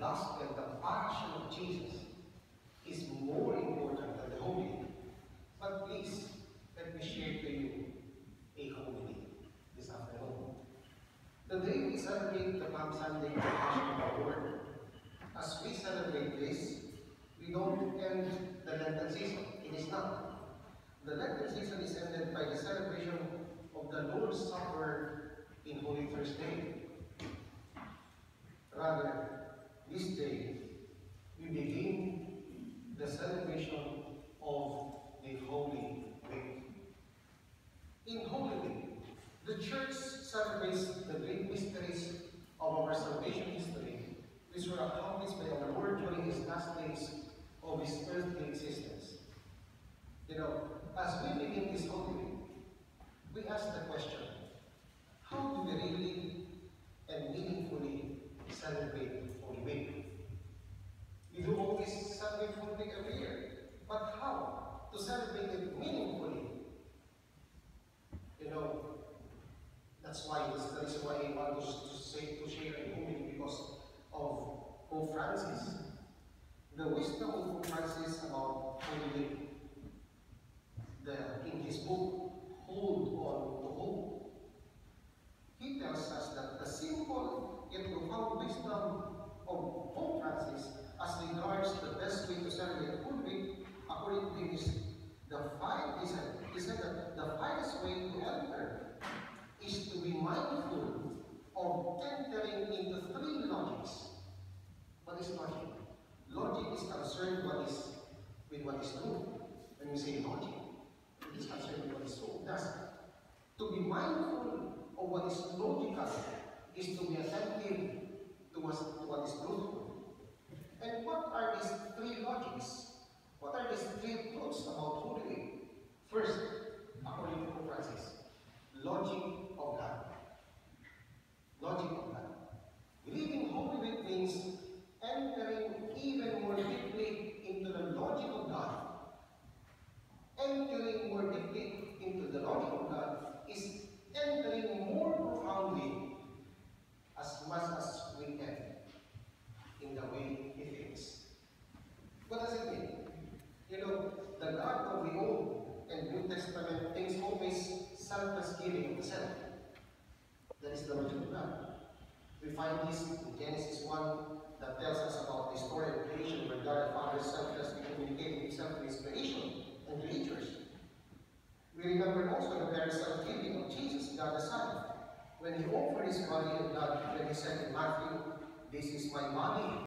gospel, the passion of Jesus, is more important than the Holy Week. But please, let me share to you a Holy Week this afternoon. The day we celebrate the Palm Sunday, the Passion of our Lord. As we celebrate this, we don't end the Lenten season. It is not. The Lenten season is ended by the celebration of the Lord's Supper in Holy Thursday. Rather, this day, we begin the celebration of the Holy Week. In Holy Week, the Church celebrates the great mysteries of our salvation history, which were accomplished by our Lord during His last days of His earthly existence. You know, as we begin this Holy Week, we ask the question, how do we really and meaningfully celebrate Holy Week? We do always celebrate Holy Week every year, but how to celebrate it meaningfully? You know, that's the reason why I want to share a Holy because of Pope Francis. The wisdom of Pope Francis about Holy Week, in his book, Hold on to Hope, he tells us that the simple yet profound wisdom of Pope Francis as regards the best way to celebrate Holy Week, according to him, he said that the finest way to enter is to be mindful of entering into three logics. What is logic? Logic is concerned with what is true. When we say logic, it is concerned with what is true. Thus, to be mindful of what is logical is to be attentive to what is truthful. And what are these three logics? What are these three truths about Holy Week? First, according to Pope Francis, logic of God. Logic of God. Living Holy Week means entering even more deeply into the logic of God. Entering more deeply into the logic of God is entering more profoundly as much as we can in the way He thinks. What does it mean? You know, the God of the Old and New Testament thinks always selfless giving of the self. That is the logic of God. We find this in Genesis 1 that tells us about the story of creation where God the Father selflessly communicating Himself to His creation and creatures. We remember also the very self-giving of Jesus, God the Son, when He offered His body and blood, when He said in Matthew, "This is my body